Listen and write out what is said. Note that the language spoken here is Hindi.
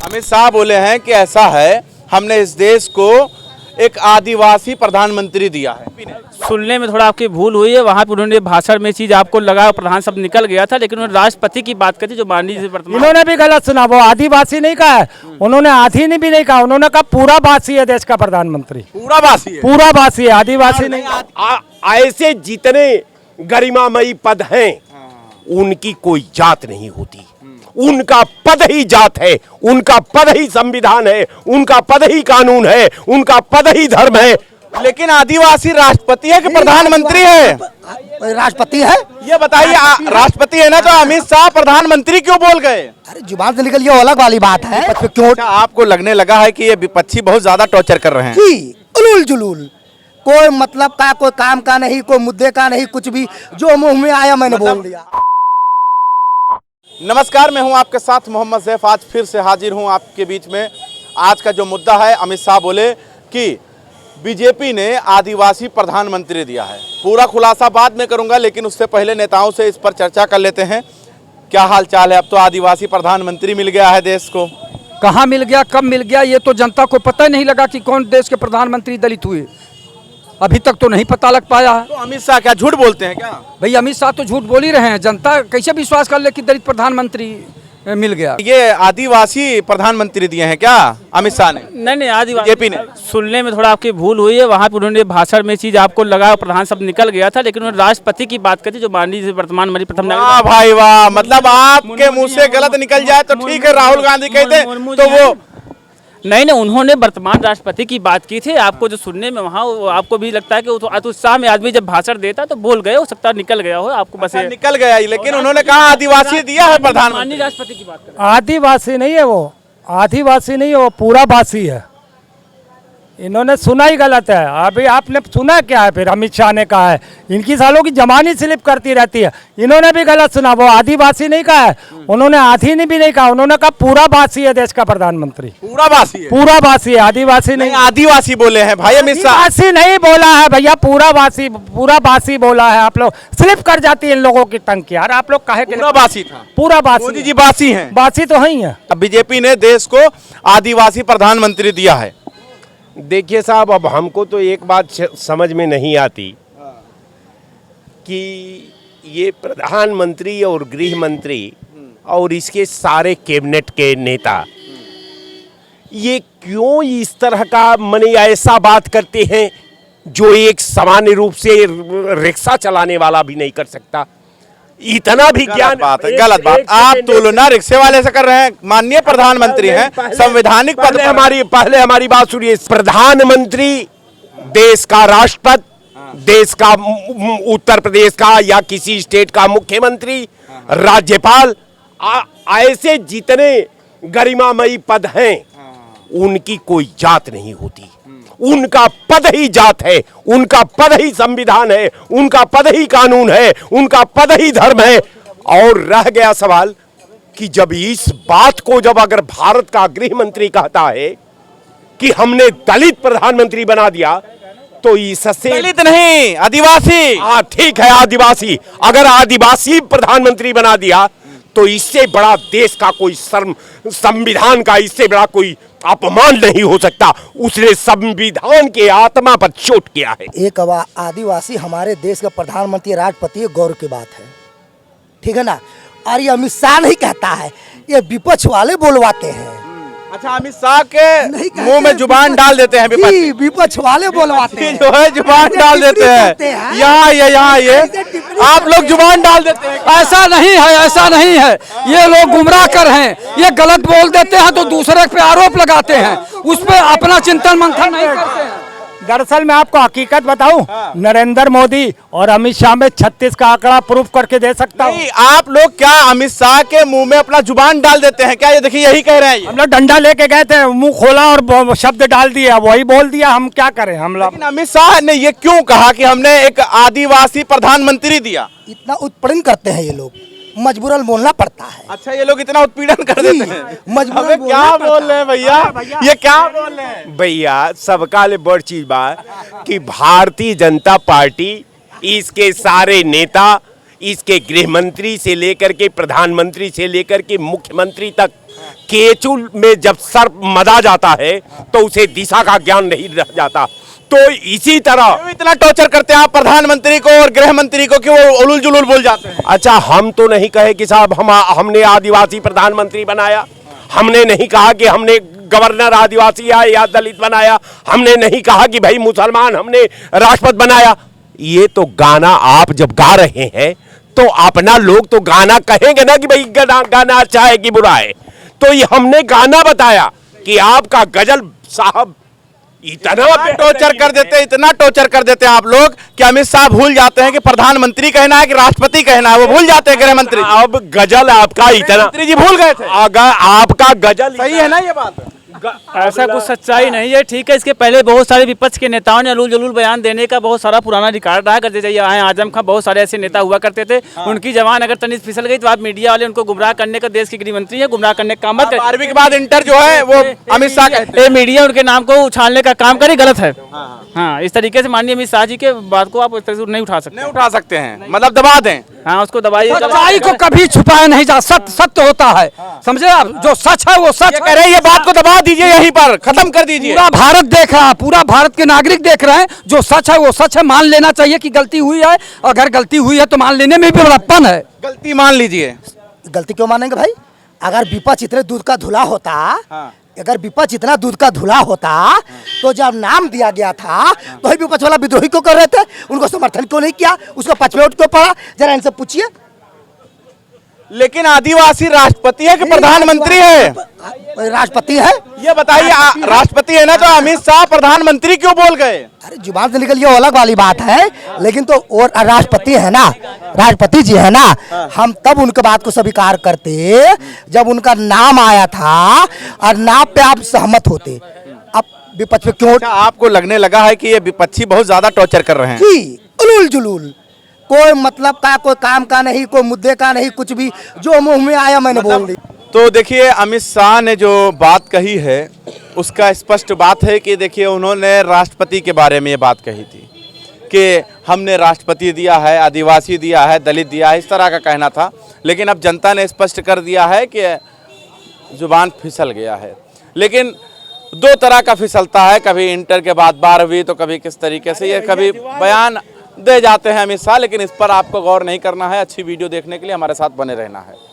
अमित शाह बोले हैं कि ऐसा है, हमने इस देश को एक आदिवासी प्रधानमंत्री दिया है। सुनने में थोड़ा आपकी भूल हुई है। वहाँ पे उन्होंने भाषण में चीज आपको लगा प्रधान शब्द निकल गया था, लेकिन उन्होंने राष्ट्रपति की बात करी जो माननीय वर्तमान। इन्होंने भी गलत सुना, वो आदिवासी नहीं कहा है, उन्होंने आधी ने भी नहीं कहा, उन्होंने कहा पूरा भाषी है देश का प्रधानमंत्री। पूरा भाषी है, पूरा भाषी है, आदिवासी नहीं। ऐसे जितने गरिमामयी पद हैं उनकी कोई जात नहीं होती, उनका पद ही जात है, उनका पद ही संविधान है, उनका पद ही कानून है, उनका पद ही धर्म है। लेकिन आदिवासी राष्ट्रपति है कि प्रधानमंत्री है? राष्ट्रपति है। ये बताइए, राष्ट्रपति है ना, तो अमित शाह प्रधानमंत्री क्यों बोल गए? अरे जुबान से निकल ये अलग वाली बात है। क्यों? अच्छा, आपको लगने लगा है कि ये विपक्षी बहुत ज्यादा टॉर्चर कर रहे हैं? जी, उलूल जुलूल, कोई मतलब का, कोई काम का नहीं, कोई मुद्दे का नहीं, कुछ भी जो मुंह में आया मैंने बोल दिया। नमस्कार, मैं हूं आपके साथ मोहम्मद सैफ। आज फिर से हाजिर हूं आपके बीच में। आज का जो मुद्दा है, अमित शाह बोले कि बीजेपी ने आदिवासी प्रधानमंत्री दिया है। पूरा खुलासा बाद में करूंगा, लेकिन उससे पहले नेताओं से इस पर चर्चा कर लेते हैं। क्या हाल चाल है? अब तो आदिवासी प्रधानमंत्री मिल गया है देश को। कहाँ मिल गया, कब मिल गया, ये तो जनता को पता ही नहीं लगा कि कौन देश के प्रधानमंत्री दलित हुए। अभी तक तो नहीं पता लग पाया है। तो अमित शाह क्या झूठ बोलते हैं क्या? भाई अमित शाह तो झूठ बोल ही रहे हैं। जनता कैसे विश्वास कर ले कि दलित प्रधानमंत्री मिल गया। ये आदिवासी प्रधानमंत्री दिए हैं क्या अमित शाह ने? नहीं, आदिवासी बीजेपी ने। सुनने में थोड़ा आपकी भूल हुई है। वहाँ पे उन्होंने भाषण में चीज आपको लगा प्रधान शब्द निकल गया था, लेकिन उन्होंने राष्ट्रपति की बात करी जो माननीय वर्तमान में प्रथम वाह भाई वाह, मतलब आपके मुंह से गलत निकल जाए तो ठीक है, राहुल गांधी कहते तो वो नहीं, उन्होंने वर्तमान राष्ट्रपति की बात की थी। आपको जो सुनने में वहाँ आपको भी लगता है कि वो तो उत्साह में आदमी जब भाषण देता तो बोल गए, हो सकता है निकल गया हो आपको। बस निकल गया, लेकिन उन्होंने कहा आदिवासी दिया है प्रधानमंत्री। माननीय राष्ट्रपति की बात कर। आदिवासी नहीं है वो, आदिवासी नहीं है वो, पूरा भाषी है। इन्होंने सुना ही गलत है। अभी आपने सुना क्या है? फिर अमित शाह ने कहा है, इनकी सालों की जबानी स्लिप करती रहती है। इन्होंने भी गलत सुना, वो आदिवासी नहीं कहा है, उन्होंने आधी ने भी नहीं कहा, उन्होंने कहा पूरा भाषी है देश का प्रधानमंत्री। पूरा भाषी है, पूरा भाषी है, आदिवासी नहीं। आदिवासी बोले हैं भाई अमित शाह। आदिवासी नहीं बोला है भैया, पूरा भाषी बोला है। आप लोग स्लिप कर जाती है इन लोगों की टंग की। यार आप लोग काहे के पूरा भाषी था? पूरा मोदी भाषी जी भाषी हैं, भाषी तो है ही है। अब बीजेपी ने देश को आदिवासी प्रधानमंत्री दिया है। देखिए साहब, अब हमको तो एक बात समझ में नहीं आती कि ये प्रधानमंत्री और गृह मंत्री और इसके सारे कैबिनेट के नेता ये क्यों इस तरह का मने ऐसा बात करते हैं जो एक सामान्य रूप से रिक्शा चलाने वाला भी नहीं कर सकता। इतना भी ज्ञान बात है, गलत बात। आप तुलना रिक्शे वाले से कर रहे हैं, माननीय प्रधानमंत्री हैं, संवैधानिक पद पर। पहले हमारी बात सुनिए। प्रधानमंत्री देश का राष्ट्रपति, देश का उत्तर प्रदेश का या किसी स्टेट का मुख्यमंत्री, राज्यपाल, ऐसे जितने गरिमामयी पद हैं उनकी कोई जात नहीं होती, उनका पद ही जात है, उनका पद ही संविधान है, उनका पद ही कानून है, उनका पद ही धर्म है। और रह गया सवाल कि जब इस बात को जब अगर भारत का गृह मंत्री कहता है कि हमने दलित प्रधानमंत्री बना दिया तो इससे दलित नहीं, आदिवासी। ठीक है, आदिवासी। अगर आदिवासी प्रधानमंत्री बना दिया तो इससे बड़ा देश का कोई संविधान का इससे बड़ा कोई अपमान नहीं हो सकता। उसने संविधान के आत्मा पर चोट किया है। एक आदिवासी हमारे देश का प्रधानमंत्री राष्ट्रपति गौरव की बात है, ठीक है ना। और ये अमित शाह नहीं कहता है, ये विपक्ष वाले बोलवाते हैं। अच्छा, अमित शाह के मुंह में जुबान डाल देते हैं विपक्ष, विपक्ष वाले बोलवाते हैं, जो है जुबान डाल देते हैं। यहाँ ये आप लोग जुबान डाल देते हैं। ऐसा नहीं है, ऐसा नहीं है। ये लोग गुमराह कर हैं, ये गलत बोल देते हैं तो दूसरे पे आरोप लगाते हैं, उस पर अपना चिंतन मंथन नहीं करते हैं। दरअसल मैं आपको हकीकत बताऊं, नरेंद्र मोदी और अमित शाह में 36 का आंकड़ा प्रूफ करके दे सकता हूं। आप लोग क्या अमित शाह के मुंह में अपना जुबान डाल देते हैं क्या? ये देखिए, यही कह रहे हैं। हम लोग डंडा लेके गए थे, मुंह खोला और शब्द डाल दिया, वही बोल दिया। हम क्या करें हम लोग? लेकिन अमित शाह ने ये क्यों कहा कि हमने एक आदिवासी प्रधानमंत्री दिया? इतना उत्पीड़न करते हैं ये लोग, मजबूरन बोलना पड़ता है। अच्छा, ये लोग इतना उत्पीड़न कर देते हैं, मजबूरन क्या बोल रहे हैं भैया? ये क्या बोल रहे हैं भैया? सबका ले बड़ चीज बा कि भारतीय जनता पार्टी, इसके सारे नेता, इसके गृह मंत्री से लेकर के प्रधानमंत्री से लेकर के मुख्यमंत्री तक केचू में जब सर्प मदा जाता है तो उसे दिशा का ज्ञान नहीं रह जाता। तो इसी तरह क्यों इतना टॉर्चर करते हैं आप प्रधानमंत्री को और गृह मंत्री को कि वो उलूल जुलूल बोल जाते हैं? अच्छा, हम तो नहीं कहे कि साहब हमने आदिवासी प्रधानमंत्री बनाया, हमने नहीं कहा कि हमने गवर्नर आदिवासी या दलित बनाया, हमने नहीं कहा कि भाई मुसलमान हमने राष्ट्रपति बनाया। ये तो गाना आप जब गा रहे हैं तो अपना लोग तो गाना कहेंगे ना कि भाई गाना अच्छा है कि बुरा है। तो ये हमने गाना बताया कि आपका गजल साहब इतना टॉर्चर कर देते हैं, इतना टॉर्चर कर देते हैं आप लोग कि अमित शाह भूल जाते हैं कि प्रधानमंत्री कहना है कि राष्ट्रपति कहना है, वो भूल जाते हैं गृह मंत्री। अब गजल आपका इतना, मंत्री जी भूल गए थे। अगर आपका गजल सही है ना ये बात? ऐसा कुछ सच्चाई नहीं है। ठीक है, इसके पहले बहुत सारे विपक्ष के नेताओं ने अलूल जलूल बयान देने का बहुत सारा पुराना रिकॉर्ड रहा करते थे। यहाँ आजम खां, बहुत सारे ऐसे नेता हुआ करते थे। उनकी जवान अगर तनिक फिसल गई तो आप मीडिया वाले उनको गुमराह करने का, देश के गृह मंत्री है, गुमराह करने का काम मत करें। 12वीं के बाद इंटर जो है वो अमित शाह कहते हैं। मीडिया उनके नाम को उछालने का काम करे, गलत है। हाँ, इस तरीके से माननीय अमित शाह जी के बात को आप इस तरह से नहीं उठा सकते। नहीं उठा सकते हैं, मतलब दबा दें। हाँ, उसको दबाइए। सच्चाई को कभी छुपाया नहीं जा, सत्य होता है, समझे आप? जो सच है वो सच ये कह रहे हैं, ये बात को दबा दीजिए, यहीं पर खत्म कर दीजिए। पूरा भारत देख रहा है, पूरा भारत के नागरिक देख रहे हैं। जो सच है वो सच है, मान लेना चाहिए कि गलती हुई है। अगर गलती हुई है तो मान लेने में भी बड़प्पन है। गलती मान लीजिए। गलती क्यों मानेंगे भाई? अगर विपक्ष इतने दूध का धुला होता, अगर विपक्ष इतना दूध का धुला होता तो जब नाम दिया गया था तो ही विपक्ष वाला विद्रोही क्यों कर रहे थे? उनको समर्थन क्यों नहीं किया? उसको पचवे उठ क्यों पड़ा? जरा इनसे पूछिए। लेकिन आदिवासी राष्ट्रपति है कि प्रधानमंत्री है? राष्ट्रपति है। ये बताइए, राष्ट्रपति है ना, तो अमित शाह प्रधानमंत्री क्यों बोल गए? अरे जुबान से निकल, ये अलग वाली बात है, लेकिन तो और राष्ट्रपति है ना, राष्ट्रपति जी है ना, हम तब उनके बात को स्वीकार करते जब उनका नाम आया था और नाम पे आप सहमत होते। अब विपक्ष पे क्यों? अच्छा, आपको लगने लगा है कि ये विपक्षी बहुत ज्यादा टॉर्चर कर रहे हैं? जी, उलूल जुलूल, कोई मतलब का, कोई काम का नहीं, कोई मुद्दे का नहीं, कुछ भी जो मुंह में आया मैंने बोल दी। तो देखिए, अमित शाह ने जो बात कही है उसका स्पष्ट बात है कि देखिए, उन्होंने राष्ट्रपति के बारे में ये बात कही थी कि हमने राष्ट्रपति दिया है, आदिवासी दिया है, दलित दिया है, इस तरह का कहना था। लेकिन अब जनता ने स्पष्ट कर दिया है कि जुबान फिसल गया है। लेकिन दो तरह का फिसलता है, कभी इंटर के बाद 12वीं, तो कभी किस तरीके से ये कभी बयान दे जाते हैं अमित शाह। लेकिन इस पर आपको गौर नहीं करना है। अच्छी वीडियो देखने के लिए हमारे साथ बने रहना है।